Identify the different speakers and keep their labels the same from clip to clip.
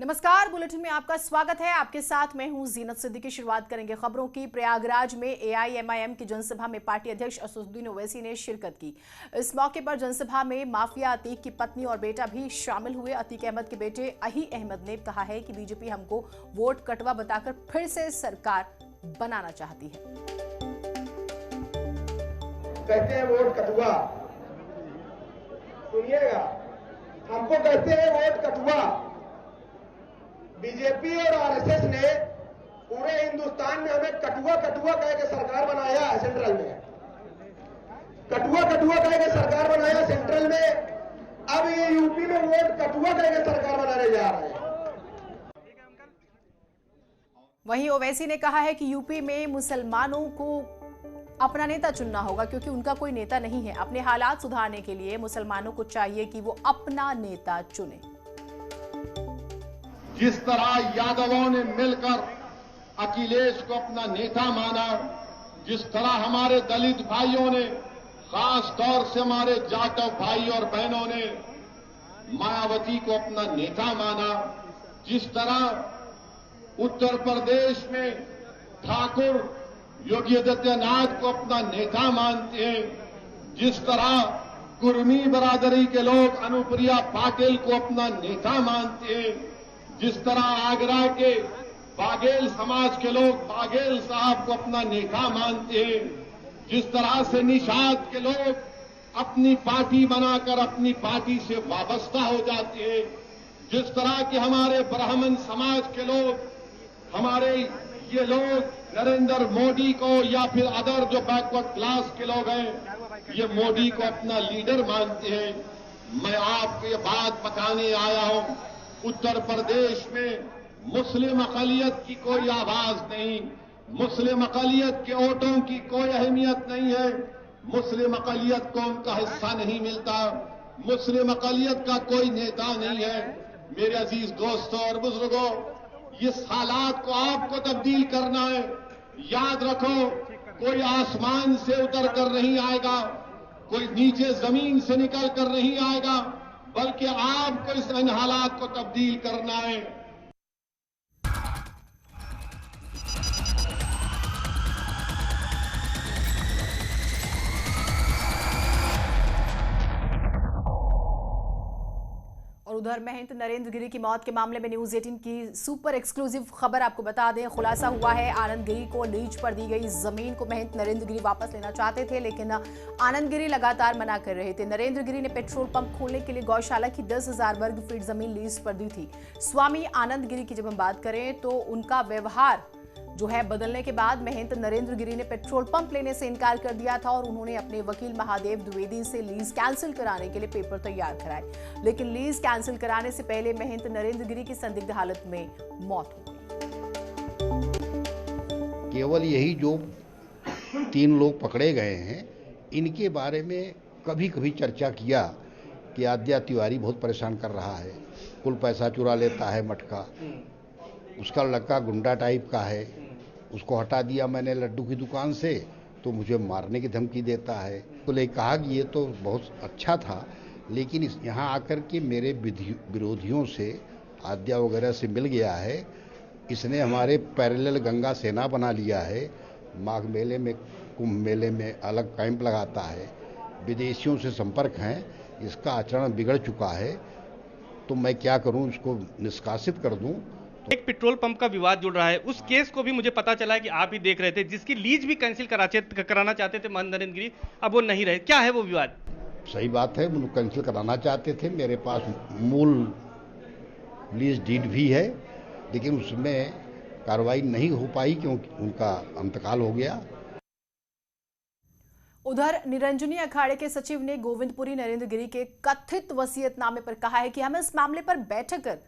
Speaker 1: नमस्कार, बुलेटिन में आपका स्वागत है। आपके साथ मैं हूं जीनत सिद्दीकी। शुरुआत करेंगे खबरों की। प्रयागराज में एआईएमआईएम की जनसभा में पार्टी अध्यक्ष असदुद्दीन ओवैसी ने शिरकत की। इस मौके पर जनसभा में माफिया अतीक की पत्नी और बेटा भी शामिल हुए। अतीक अहमद के बेटे अही अहमद ने कहा है कि बीजेपी हमको वोट कटवा बताकर फिर से सरकार बनाना चाहती है।
Speaker 2: कहते हैं वोट कटुआ, सुनिएगा, हमको कहते हैं वोट कटुआ। बीजेपी और आरएसएस ने पूरे हिंदुस्तान में हमें कटुआ कटुआ कह के सरकार बनाया है। सेंट्रल में कटुआ कटुआ कह के सरकार बनाया सेंट्रल में। अब ये यूपी में वोट कटुआ कह के सरकार बनाने जा रहे हैं।
Speaker 1: वहीं ओवैसी ने कहा है कि यूपी में मुसलमानों को अपना नेता चुनना होगा क्योंकि उनका कोई नेता नहीं है। अपने हालात सुधारने के लिए मुसलमानों को चाहिए कि वो अपना नेता चुने।
Speaker 3: जिस तरह यादवों ने मिलकर अखिलेश को अपना नेता माना, जिस तरह हमारे दलित भाइयों ने, खास तौर से हमारे जाटव भाई और बहनों ने मायावती को अपना नेता माना, जिस तरह उत्तर प्रदेश में ठाकुर योगी आदित्यनाथ को अपना नेता मानते हैं, जिस तरह कुर्मी बरादरी के लोग अनुप्रिया पाटिल को अपना नेता मानते हैं, जिस तरह आगरा के बाघेल समाज के लोग बाघेल साहब को अपना नेता मानते हैं, जिस तरह से निषाद के लोग अपनी पार्टी बनाकर अपनी पार्टी से वाबस्ता हो जाते हैं, जिस तरह के हमारे ब्राह्मण समाज के लोग, हमारे ये लोग नरेंद्र मोदी को या फिर अदर जो बैकवर्ड क्लास के लोग हैं, ये मोदी को अपना लीडर मानते हैं। मैं आपको ये बात बताने आया हूं, उत्तर प्रदेश में मुस्लिम अक़लियत की कोई आवाज नहीं, मुस्लिम अक़लियत के वोटों की कोई अहमियत नहीं है, मुस्लिम अक़लियत को उनका हिस्सा नहीं मिलता, मुस्लिम अक़लियत का कोई नेता नहीं है। मेरे अजीज दोस्तों और बुजुर्गों, इस हालात को आपको तब्दील करना है। याद रखो, कोई आसमान से उतर कर नहीं आएगा, कोई नीचे जमीन से निकल कर नहीं आएगा, बल्कि आपको इन हालात को तब्दील करना है।
Speaker 1: और उधर महंत नरेंद्र गिरी की मौत के मामले में न्यूज 18 की सुपर एक्सक्लूसिव खबर आपको बता दें। खुलासा हुआ है, आनंद गिरी को लीज पर दी गई जमीन को महंत नरेंद्र गिरी वापस लेना चाहते थे, लेकिन आनंद गिरी लगातार मना कर रहे थे। नरेंद्र गिरी ने पेट्रोल पंप खोलने के लिए गौशाला की 10,000 वर्ग फीट जमीन लीज पर दी थी। स्वामी आनंद गिरी की जब हम बात करें तो उनका व्यवहार जो है बदलने के बाद महंत नरेंद्र गिरी ने पेट्रोल पंप लेने से इनकार कर दिया था और उन्होंने अपने वकील महादेव द्विवेदी से लीज कैंसिल कराने के लिए पेपर तैयार कराए, लेकिन लीज कैंसिल कराने से पहले महंत नरेंद्र गिरी की संदिग्ध हालत में मौत हो गई।
Speaker 4: केवल यही जो 3 लोग पकड़े गए हैं, इनके बारे में कभी कभी चर्चा किया कि आद्या तिवारी बहुत परेशान कर रहा है, कुल पैसा चुरा लेता है मटका, उसका लड़का गुंडा टाइप का है, उसको हटा दिया मैंने लड्डू की दुकान से तो मुझे मारने की धमकी देता है। तो ले कहा कि ये तो बहुत अच्छा था, लेकिन यहाँ आकर के मेरे विरोधियों से, आद्या वगैरह से मिल गया है। इसने हमारे पैरेलल गंगा सेना बना लिया है, माघ मेले में, कुंभ मेले में अलग कैंप लगाता है, विदेशियों से संपर्क हैं, इसका आचरण बिगड़ चुका है। तो मैं क्या करूं, इसको निष्कासित कर दूं।
Speaker 5: एक पेट्रोल पंप का विवाद जुड़ रहा है, उस केस को भी मुझे पता चला है कि आप ही देख रहे थे, जिसकी लीज भी कैंसिल कराना चाहते थे महंत नरेंद्र गिरी, अब वो नहीं रहे। क्या है वो विवाद?
Speaker 4: सही बात है, वो कैंसिल कराना चाहते थे। मेरे पास मूल लीज डीड भी है, लेकिन उसमें कार्रवाई नहीं हो पाई क्योंकि उनका अंतकाल हो गया।
Speaker 1: उधर निरंजनी अखाड़े के सचिव ने गोविंदपुरी नरेंद्र गिरी के कथित वसीयतनामे पर कहा है कि हम इस मामले पर बैठक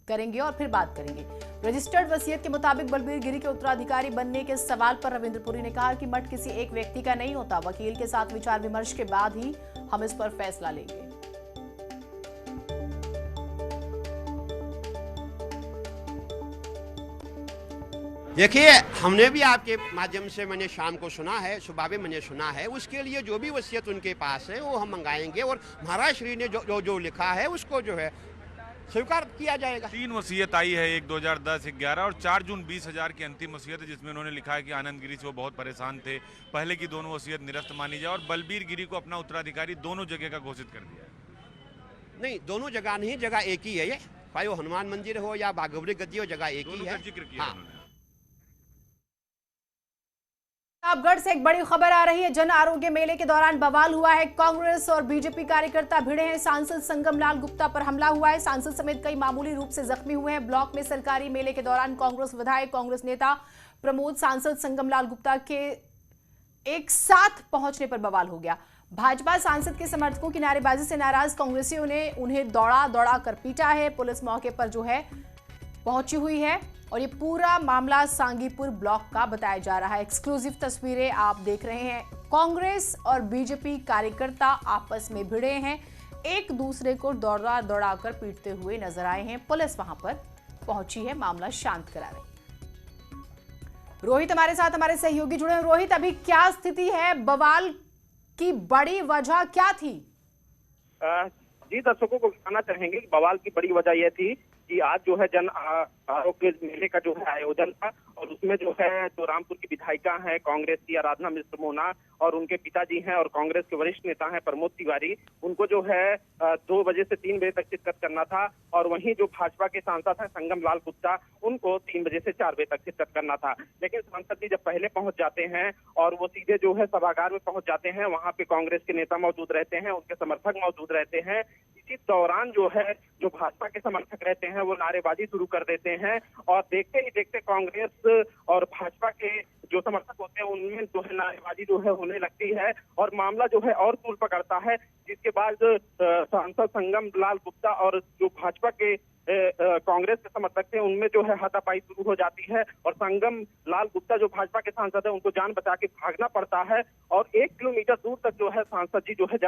Speaker 1: करेंगे और फिर बात करेंगे। रजिस्टर्ड वसीयत के मुताबिक बलबीर गिरी के उत्तराधिकारी बनने के सवाल पर रविंद्रपुरी ने कहा कि मठ किसी एक व्यक्ति का नहीं होता, वकील के साथ विचार विमर्श के बाद ही हम इस पर फैसला लेंगे।
Speaker 6: देखिए, हमने भी आपके माध्यम से मैंने शाम को सुना है, सुबह भी मैंने सुना है, उसके लिए जो भी वसीयत उनके पास है वो हम मंगाएंगे और महाराज श्री ने जो लिखा है उसको जो है स्वीकार किया जाएगा।
Speaker 7: 3 वसीयत आई है, एक 2010, 11 और 4 जून 20,000 की अंतिम वसीयत है, जिसमें उन्होंने लिखा है कि आनंद गिरी से वो बहुत परेशान थे, पहले की दोनों वसीयत निरस्त मानी जाए और बलबीर गिरी को अपना उत्तराधिकारी दोनों जगह का घोषित कर दिया है।
Speaker 6: नहीं, दोनों जगह नहीं, जगह एक ही है ये, चाहे वो हनुमान मंदिर हो या बागवरी गद्दी हो, जगह एक ही
Speaker 7: दोनों
Speaker 6: है।
Speaker 7: का जिक्र किया उन्होंने।
Speaker 1: प्रतापगढ़ से एक बड़ी खबर आ रही है। जन आरोग्य मेले के दौरान बवाल हुआ है। कांग्रेस और बीजेपी कार्यकर्ता भिड़े हैं। सांसद संगम लाल गुप्ता पर हमला हुआ है। सांसद समेत कई मामूली रूप से जख्मी हुए हैं। ब्लॉक में सरकारी मेले के दौरान कांग्रेस विधायक, कांग्रेस नेता प्रमोद, सांसद संगम लाल गुप्ता के एक साथ पहुंचने पर बवाल हो गया। भाजपा सांसद के समर्थकों की नारेबाजी से नाराज कांग्रेसियों ने उन्हें दौड़ा कर पीटा है। पुलिस मौके पर जो है पहुंची हुई है और ये पूरा मामला सांगीपुर ब्लॉक का बताया जा रहा है। एक्सक्लूसिव तस्वीरें आप देख रहे हैं। कांग्रेस और बीजेपी कार्यकर्ता आपस में भिड़े हैं, एक दूसरे को दौड़ा कर पीटते हुए नजर आए हैं। पुलिस वहां पर पहुंची है मामला शांत करा रही। रोहित हमारे साथ, हमारे सहयोगी जुड़े हैं। रोहित, अभी क्या स्थिति है? बवाल की बड़ी वजह क्या थी?
Speaker 8: जी, दर्शकों को बताना चाहेंगे कि बवाल की बड़ी वजह यह थी कि आज जो है जन आरोग्य मेले का जो है आयोजन था और उसमें जो है जो रामपुर की विधायिका हैं कांग्रेस की आराधना मिश्र मोना और उनके पिताजी हैं और कांग्रेस के वरिष्ठ नेता हैं प्रमोद तिवारी, उनको जो है 2 बजे से 3 बजे तक शिरकत करना था और वहीं जो भाजपा के सांसद हैं संगम लाल गुप्ता, उनको 3 बजे से 4 बजे तक शिरकत करना था। लेकिन सांसद जी जब पहले पहुंच जाते हैं और वो सीधे जो है सभागार में पहुंच जाते हैं, वहां पे कांग्रेस के नेता मौजूद रहते हैं, उनके समर्थक मौजूद रहते हैं। इसी दौरान जो है जो भाजपा के समर्थक रहते हैं वो नारेबाजी शुरू कर देते हैं और देखते ही देखते कांग्रेस और भाजपा के जो समर्थक होते हैं उनमें जो है नारेबाजी जो है होने लगती है और मामला जो है और तूल पकड़ता है, जिसके बाद सांसद संगम लाल गुप्ता और जो भाजपा के कांग्रेस के समर्थक थे उनमें जो है हाथापाई शुरू हो जाती है और संगम लाल गुप्ता जो भाजपा के सांसद है उनको जान बचा के भागना पड़ता है और 1 किलोमीटर दूर तक जो है सांसद जी जो है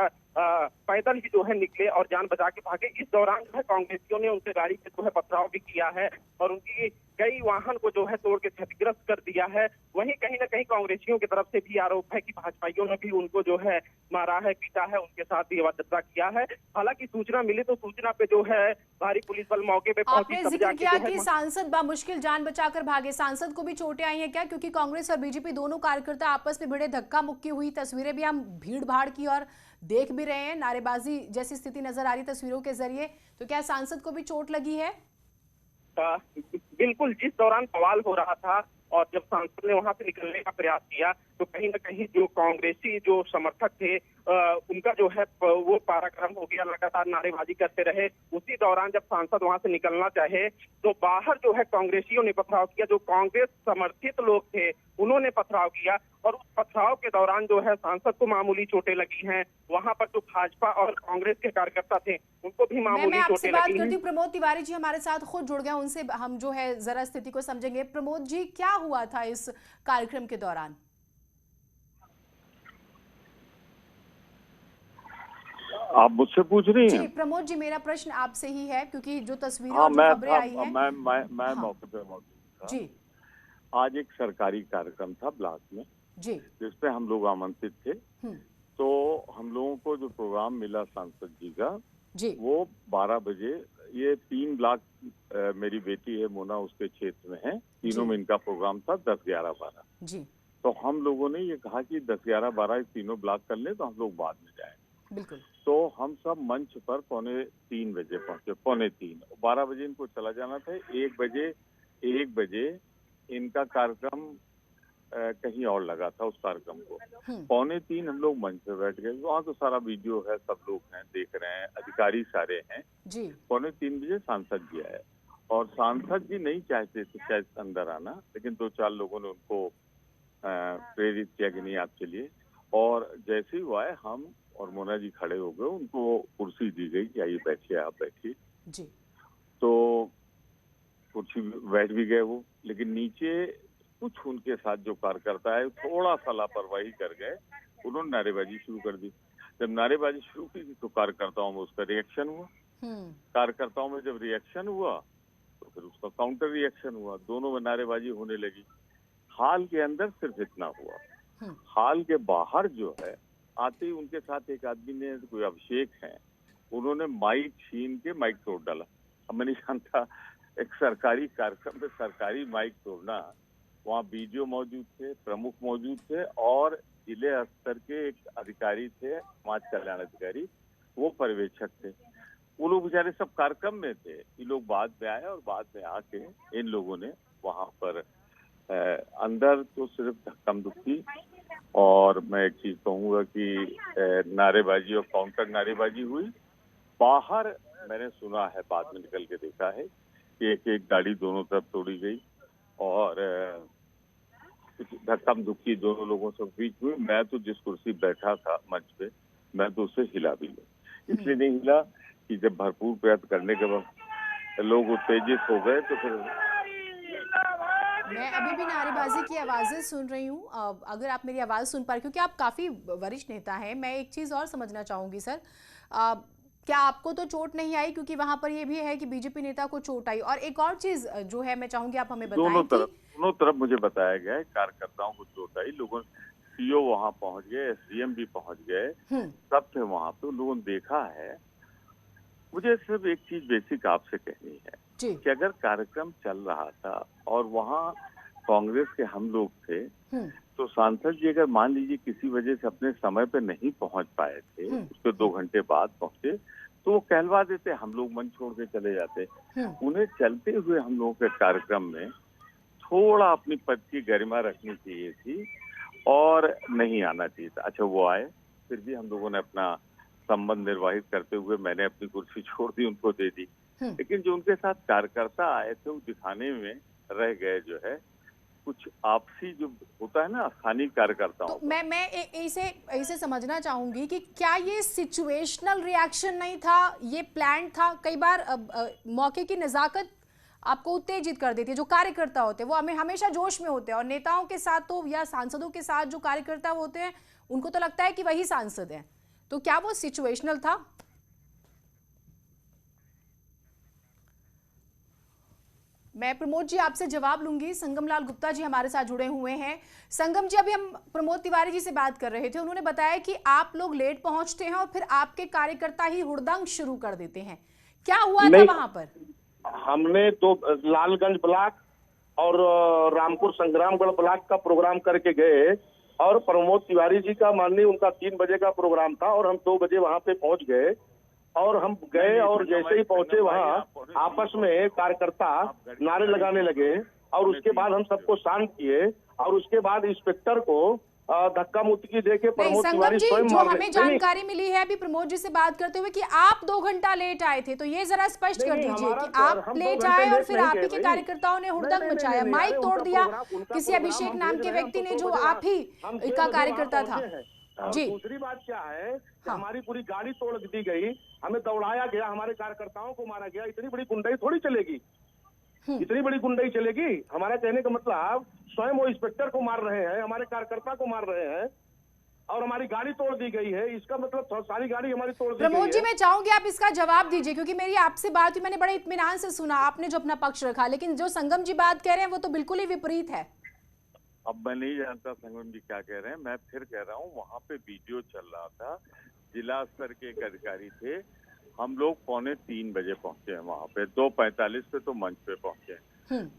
Speaker 8: पैदल ही जो है निकले और जान बचा के भागे। इस दौरान जो है कांग्रेसियों ने उनके गाड़ी से जो है पथराव भी किया है और उनकी कई वाहन को जो है तोड़ के क्षतिग्रस्त कर दिया है। वहीं कहीं ना कहीं कांग्रेसियों की तरफ से भी आरोप है कि भाजपाइयों ने भी उनको जो है मारा है, पीटा है, उनके साथ भी अभद्रता किया है। हालांकि सूचना मिली तो सूचना पे जो है भारी पुलिस बल मौके पे पहुंची।
Speaker 1: आपने जिक्र किया कि सांसद बामुश्किल जान बचाकर भागे, सांसद को भी चोटें आई हैं क्या? क्योंकि कांग्रेस और बीजेपी दोनों कार्यकर्ता आपस में भिड़े, धक्का मुक्की हुई तस्वीरें भी हम भीड़ भाड़ की और देख भी रहे हैं, नारेबाजी जैसी स्थिति नजर आ रही तस्वीरों के जरिए। तो क्या सांसद को भी चोट लगी है?
Speaker 8: बिल्कुल, जिस दौरान बवाल हो रहा था और जब सांसद ने वहां से निकलने का प्रयास किया तो कहीं ना कहीं जो कांग्रेसी जो समर्थक थे उनका जो है वो पराक्रम हो गया, लगातार नारेबाजी करते रहे। उसी दौरान जब सांसद वहां से निकलना चाहे तो बाहर जो है कांग्रेसियों ने पथराव किया, जो कांग्रेस समर्थित लोग थे उन्होंने पथराव किया और उस पथराव के दौरान जो है सांसद को मामूली चोटें लगी हैं। वहां पर जो भाजपा और कांग्रेस के कार्यकर्ता थे उनको भी मामूली चोटें लगी हैं।
Speaker 1: प्रमोद तिवारी जी हमारे साथ खुद जुड़ गए, उनसे हम जो है जरा स्थिति को समझेंगे। प्रमोद जी, क्या हुआ था इस कार्यक्रम के दौरान?
Speaker 9: आप मुझसे पूछ रही हैं?
Speaker 1: जी प्रमोद जी, मेरा प्रश्न आपसे ही है क्योंकि जो तस्वीरें
Speaker 9: और
Speaker 1: जो खबरें आई हैं।
Speaker 9: मैं मौके पे मौजूद था।
Speaker 1: जी।
Speaker 9: आज एक सरकारी कार्यक्रम था ब्लॉक में
Speaker 1: जी,
Speaker 9: जिसपे हम लोग आमंत्रित थे। तो हम लोगों को जो प्रोग्राम मिला सांसद जी का
Speaker 1: जी,
Speaker 9: वो 12 बजे, ये 3 ब्लॉक मेरी बेटी है मोना उसके क्षेत्र में है, तीनों में इनका प्रोग्राम था 10, 11, 12
Speaker 1: जी।
Speaker 9: तो हम लोगों ने ये कहा कि 10, 11, 12 तीनों ब्लॉक कर ले तो हम लोग बाद में जाए।
Speaker 1: बिल्कुल।
Speaker 9: तो हम सब मंच पर 2:45 बजे पहुंचे, 2:45, 12 बजे इनको चला जाना था। 1 बजे इनका कार्यक्रम कहीं और लगा था उस कार्यक्रम को। 2:45 हम लोग मंच पे बैठ गए। वहाँ तो सारा वीडियो है, सब लोग हैं, देख रहे हैं, अधिकारी सारे हैं
Speaker 1: जी।
Speaker 9: 2:45 बजे सांसद जी आए और सांसद जी नहीं चाहते थे शायद अंदर आना, लेकिन 2-4 लोगों ने उनको प्रेरित किया कि नहीं आप चलिए। और जैसे ही वो आए हम और मोना जी खड़े हो गए, उनको कुर्सी दी गई कि आइए बैठिए, आप बैठिए
Speaker 1: जी।
Speaker 9: तो कुर्सी बैठ भी गए वो, लेकिन नीचे कुछ उनके साथ जो कार्यकर्ता है थोड़ा सा लापरवाही कर गए, उन्होंने नारेबाजी शुरू कर दी। जब नारेबाजी शुरू की तो कार्यकर्ताओं में उसका रिएक्शन हुआ। कार्यकर्ताओं में जब रिएक्शन हुआ तो फिर उसका काउंटर रिएक्शन हुआ, दोनों में नारेबाजी होने लगी। हाल के अंदर सिर्फ इतना हुआ। हाल के बाहर जो है आते ही उनके साथ एक आदमी ने, कोई अभिषेक है, उन्होंने माइक छीन के माइक तोड़ डाला अब मैं नहीं जानता, एक सरकारी कार्यक्रम में सरकारी माइक तोड़ना, वहाँ बीडीओ मौजूद थे, प्रमुख मौजूद थे और जिले स्तर के एक अधिकारी थे, समाज कल्याण अधिकारी, वो पर्यवेक्षक थे। वो लोग बेचारे सब कार्यक्रम में थे। ये लोग बाद में आए और बाद में आके इन लोगों ने वहां पर अंदर तो सिर्फ धक्कम दुक्की, और मैं एक चीज कहूंगा कि नारेबाजी और काउंटर नारेबाजी हुई। बाहर मैंने सुना है, बाद में निकल के देखा है कि एक एक गाड़ी दोनों तरफ तोड़ी गई और धक्कम दुक्की दोनों लोगों से बीच हुई। मैं तो जिस कुर्सी बैठा था मंच पे, मैं तो उससे हिला भी नहीं, इसलिए नहीं हिला कि जब भरपूर प्रयत्न करने के बाद लोग उत्तेजित हो गए तो फिर।
Speaker 1: मैं अभी भी नारेबाजी की आवाजें सुन रही हूँ, अगर आप मेरी आवाज सुन पा रहे, क्योंकि आप काफी वरिष्ठ नेता हैं। मैं एक चीज और समझना चाहूंगी सर, क्या आपको तो चोट नहीं आई? क्योंकि वहां पर ये भी है कि बीजेपी नेता को चोट आई। और एक और चीज जो है, मैं चाहूंगी आप हमें बताएं।
Speaker 9: दोनों तरफ मुझे बताया गया है, कार्यकर्ताओं को चोट आई। लोगों सीओ वहां पहुंच गए, एसडीएम भी पहुंच गए, सब थे वहां पे, लोगों ने देखा है। मुझे सिर्फ एक चीज बेसिक आपसे कहनी है कि अगर कार्यक्रम चल रहा था और वहाँ कांग्रेस के हम लोग थे, तो सांसद जी अगर मान लीजिए किसी वजह से अपने समय पे नहीं पहुंच पाए थे, उसके 2 घंटे बाद पहुंचे, तो वो कहलवा देते, हम लोग मंच छोड़ के चले जाते। उन्हें चलते हुए हम लोगों के कार्यक्रम में थोड़ा अपनी पद की गरिमा रखनी चाहिए थी और नहीं आना चाहिए था। अच्छा, वो आए, फिर भी हम लोगों ने अपना संबंध निर्वाहित करते हुए मैंने अपनी कुर्सी छोड़ दी, उनको दे दी। लेकिन जो उनके साथ कार्यकर्ता आए थे, वो दिखाने में रह गए जो है कुछ आपसी जो होता है ना स्थानीय कार्यकर्ताओं।
Speaker 1: तो मैं इसे समझना चाहूंगी कि क्या ये सिचुएशनल रिएक्शन नहीं था, ये प्लान था? कई बार मौके की नजाकत आपको उत्तेजित कर देती है। जो कार्यकर्ता होते हैं वो हमेशा जोश में होते हैं, और नेताओं के साथ तो या सांसदों के साथ जो कार्यकर्ता होते हैं उनको तो लगता है कि वही सांसद हैं। तो क्या वो सिचुएशनल था? मैं प्रमोद जी आपसे जवाब लूंगी। संगम लाल गुप्ता जी हमारे साथ जुड़े हुए हैं। संगम जी, अभी हम प्रमोद तिवारी जी से बात कर रहे थे, उन्होंने बताया कि आप लोग लेट पहुंचते हैं और फिर आपके कार्यकर्ता ही हुड़दंग शुरू कर देते हैं। क्या हुआ था वहां पर?
Speaker 10: हमने तो लालगंज ब्लॉक और रामपुर संग्रामगढ़ ब्लॉक का प्रोग्राम करके गए, और प्रमोद तिवारी जी का माननीय उनका 3 बजे का प्रोग्राम था और हम 2 बजे वहां पे पहुंच गए। और हम गए और जैसे ही पहुंचे वहां आपस में कार्यकर्ता नारे लगाने लगे, और उसके बाद हम सबको शांत किए, और उसके बाद इंस्पेक्टर को धक्का मुक्की देके प्रमोद तिवारी स्वयं
Speaker 1: जो हमें जानकारी मिली है अभी प्रमोद जी से बात करते हुए कि आप 2 घंटा लेट आए थे, तो ये जरा स्पष्ट कर दीजिए कि आप लेट आए और फिर आप ही के कार्यकर्ताओं ने हुड़दंग मचाया, माइक तोड़ दिया किसी अभिषेक नाम के व्यक्ति ने, जो आप ही का कार्यकर्ता था। जी,
Speaker 10: दूसरी बात क्या है कि हमारी पूरी गाड़ी तोड़ दी गई, हमें दौड़ाया गया, हमारे कार्यकर्ताओं को मारा गया। इतनी बड़ी गुंडाई थोड़ी चलेगी, इतनी बड़ी गुंडाई चलेगी? हमारा कहने का मतलब स्वयं वो इंस्पेक्टर को मार रहे हैं, हमारे कार्यकर्ता को मार रहे हैं, और हमारी गाड़ी तोड़ दी गई है। इसका मतलब सारी गाड़ी हमारी तोड़ दी गई है।
Speaker 1: प्रमोद जी, मैं चाहूंगी आप इसका जवाब दीजिए, क्योंकि मेरी आपसे बात हुई, मैंने बड़े इत्मीनान से सुना आपने जो अपना पक्ष रखा, लेकिन जो संगम जी बात कह रहे हैं वो तो बिल्कुल ही विपरीत है।
Speaker 9: अब मैं नहीं जानता संगम जी क्या कह रहे हैं, मैं फिर कह रहा हूँ, वहाँ पे वीडियो चल रहा था, जिला स्तर के एक अधिकारी थे, हम लोग 2:45 बजे पहुंचे हैं वहाँ पे, 2:45 पे तो मंच पे पहुंचे।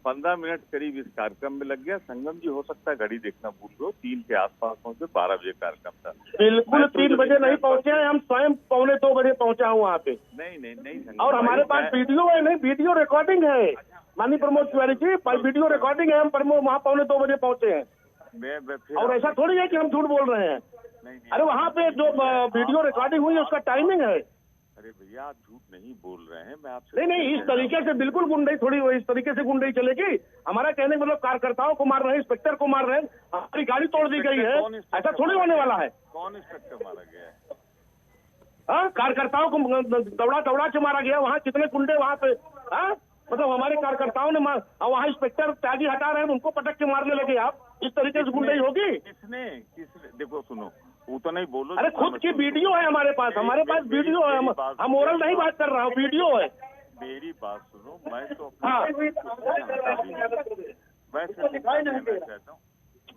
Speaker 9: 15 मिनट करीब इस कार्यक्रम में लग गया। संगम जी हो सकता है घड़ी देखना भूल गए, 3 के आसपास पहुंचे, 12 बजे कार्यक्रम था।
Speaker 10: बिल्कुल 3 बजे नहीं पहुंचे हैं, हम स्वयं 2:45 बजे पहुंचा हूँ वहाँ पे।
Speaker 9: नहीं
Speaker 10: और हमारे पास वीडियो है, नहीं वीडियो रिकॉर्डिंग है माननीय प्रमोद तिवारी जी, वीडियो रिकॉर्डिंग है, हम वहाँ 2:45 बजे पहुंचे हैं। और ऐसा थोड़ी है कि हम झूठ बोल रहे हैं। अरे वहाँ पे जो वीडियो रिकॉर्डिंग हुई है उसका टाइमिंग है।
Speaker 9: अरे भैया, आप झूठ नहीं बोल रहे हैं, मैं आपसे
Speaker 10: नहीं, इस तरीके से बिल्कुल गुंडाई थोड़ी, इस तरीके से गुंडाई चलेगी? हमारा कहने का मतलब कार्यकर्ताओं को मार रहे हैं, इंस्पेक्टर को मार रहे हैं, हमारी गाड़ी तोड़ दी गई है, ऐसा थोड़ी होने वाला है।
Speaker 9: कौन इंस्पेक्टर मारा गया है?
Speaker 10: हाँ, कार्यकर्ताओं को दौड़ा के मारा गया। वहाँ कितने गुंडे वहाँ पे, हाँ मतलब हमारे कार्यकर्ताओं ने वहाँ इंस्पेक्टर त्यागी हटा रहे हैं, उनको पटक के मारने लगे। आप इस तरीके से गुंडाई होगी?
Speaker 9: किसने देखो सुनो, वो तो नहीं बोलो।
Speaker 10: अरे खुद की वीडियो है हमारे पास वीडियो है, हम ओरल नहीं बात कर रहा हूँ, वीडियो है।
Speaker 9: मेरी बात सुनो, मैं तो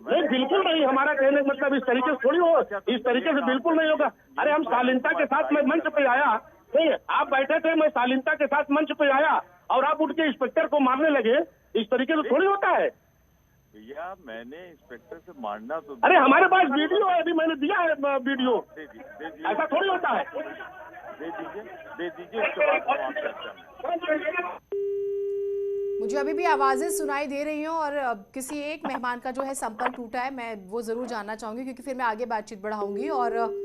Speaker 10: नहीं, बिल्कुल नहीं। हमारा कहने का मतलब इस तरीके से थोड़ी हो, इस तरीके से बिल्कुल नहीं होगा। अरे हम शालीनता के साथ, मैं मंच पे आया नहीं है। आप बैठे थे, मैं शालीनता के साथ मंच पे आया और आप उठ के इंस्पेक्टर को मारने लगे, इस तरीके से थोड़ी होता है
Speaker 9: भैया। मैंने इंस्पेक्टर से मारना तो,
Speaker 10: अरे हमारे पास वीडियो है, अभी मैंने दिया है वीडियो,
Speaker 9: दे दीजिए,
Speaker 10: ऐसा थोड़ी होता है।
Speaker 9: दे दीजिए उसके बाद हम चर्चा में।
Speaker 1: मुझे अभी भी आवाज़ें सुनाई दे रही हैं और किसी एक मेहमान का जो है संपर्क टूटा है, मैं वो ज़रूर जानना चाहूँगी क्योंकि फिर मैं आगे बातचीत बढ़ाऊंगी। और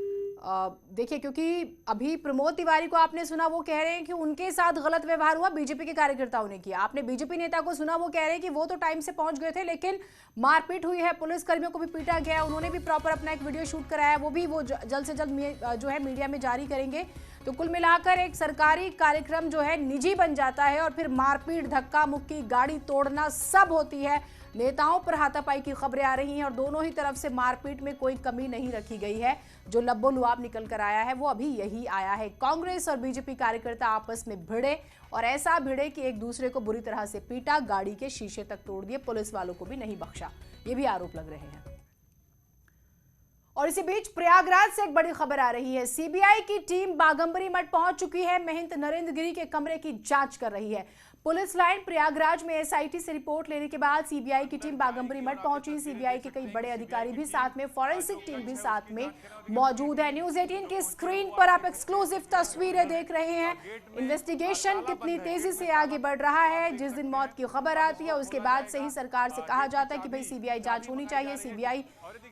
Speaker 1: देखिए, क्योंकि अभी प्रमोद तिवारी को आपने सुना, वो कह रहे हैं कि उनके साथ गलत व्यवहार हुआ, बीजेपी के कार्यकर्ताओं ने किया। आपने बीजेपी नेता को सुना, वो कह रहे हैं कि वो तो टाइम से पहुंच गए थे लेकिन मारपीट हुई है, पुलिस कर्मियों को भी पीटा गया, उन्होंने भी प्रॉपर अपना एक वीडियो शूट कराया, वो भी वो जल्द से जल्द जो है मीडिया में जारी करेंगे। तो कुल मिलाकर एक सरकारी कार्यक्रम जो है निजी बन जाता है और फिर मारपीट, धक्का मुक्की, गाड़ी तोड़ना सब होती है। नेताओं पर हाथापाई की खबरें आ रही हैं और दोनों ही तरफ से मारपीट में कोई कमी नहीं रखी गई है। जो लब्बो लुआब निकल कर आया है वो अभी यही आया है। कांग्रेस और बीजेपी कार्यकर्ता आपस में भिड़े और ऐसा भिड़े कि एक दूसरे को बुरी तरह से पीटा, गाड़ी के शीशे तक तोड़ दिए, पुलिस वालों को भी नहीं बख्शा, ये भी आरोप लग रहे हैं। और इसी बीच प्रयागराज से एक बड़ी खबर आ रही है। सीबीआई की टीम बाघंबरी मठ पहुंच चुकी है, महंत नरेंद्र गिरी के कमरे की जांच कर रही है। पुलिस लाइन प्रयागराज में एसआईटी से रिपोर्ट लेने के बाद सीबीआई की टीम बाघंबरी मठ पहुंची। सीबीआई के कई बड़े अधिकारी भी साथ में, फॉरेंसिक टीम भी साथ में मौजूद है। न्यूज़ 18 की स्क्रीन पर आप एक्सक्लूसिव तस्वीरें देख रहे हैं। इन्वेस्टिगेशन कितनी तेजी से आगे बढ़ रहा है। जिस दिन मौत की खबर आती है उसके बाद से ही सरकार से कहा जाता है कि भाई सीबीआई जांच होनी चाहिए। सीबीआई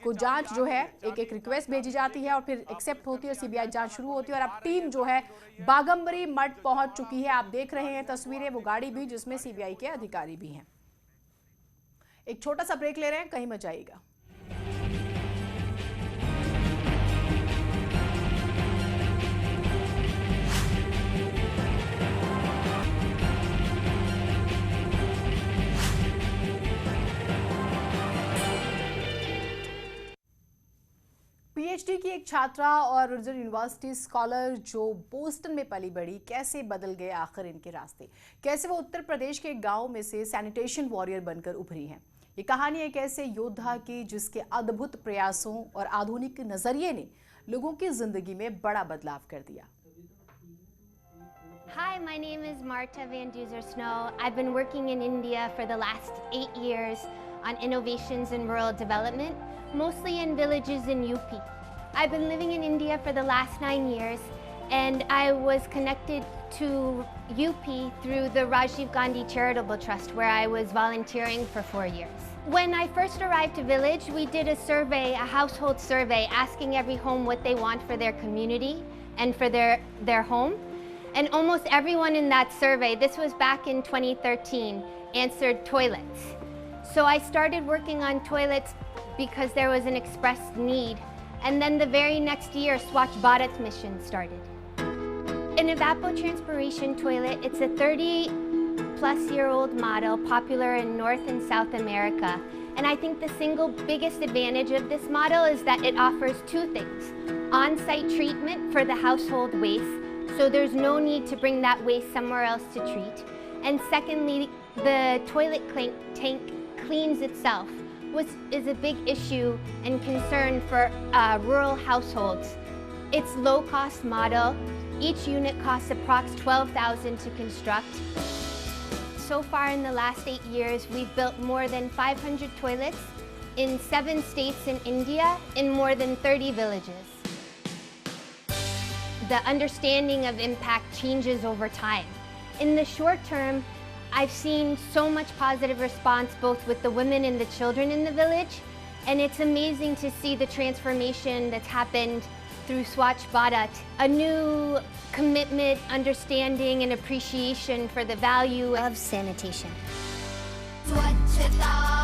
Speaker 1: को जांच जो है एक रिक्वेस्ट भेजी जाती है और फिर एक्सेप्ट होती है और सीबीआई जांच शुरू होती है। और अब टीम जो है बाघंबरी मठ पहुंच चुकी है। आप देख रहे हैं तस्वीरें, वो गाड़ी भी जिसमें सीबीआई के अधिकारी भी हैं। एक छोटा सा ब्रेक ले रहे हैं, कहीं मत जाइएगा। पीएचडी की एक छात्रा और रुर्जर यूनिवर्सिटी स्कॉलर जो बोस्टन में पली बड़ी, कैसे बदल गए आखिर इनके रास्ते, कैसे वो उत्तर प्रदेश के गांव में से सैनिटेशन वॉरियर बनकर उभरी हैं। ये कहानी एक ऐसे योद्धा की जिसके अद्भुत प्रयासों और आधुनिक नजरिए ने लोगों की जिंदगी में बड़ा बदलाव कर दिया।
Speaker 11: Hi, my name is Marta Van Duzer Snow. I've been working in India for the last 8 years on innovations in rural development, mostly in villages in UP. I've been living in India for the last 9 years and I was connected to UP through the Rajiv Gandhi Charitable Trust where I was volunteering for 4 years. When I first arrived to village, we did a survey, a household survey, asking every home what they want for their community and for their home. And almost everyone in that survey, this was back in 2013, answered toilets. So I started working on toilets because there was an expressed need. And then the very next year, Swachh Bharat mission started. An evapotranspiration toilet, it's a 30-plus-year-old model, popular in North and South America. And I think the single biggest advantage of this model is that it offers two things. On-site treatment for the household waste, so there's no need to bring that waste somewhere else to treat. And secondly, the toilet tank cleans itself, which is a big issue and concern for rural households. It's low-cost model. Each unit costs approximately $12,000 to construct. So far in the last 8 years, we've built more than 500 toilets in 7 states in India, in more than 30 villages. The understanding of impact changes over time. In the short term, I've seen so much positive response both with the women and the children in the village, and it's amazing to see the transformation that's happened through Swachh Bharat, a new commitment, understanding, and appreciation for the value of sanitation. Swachhata.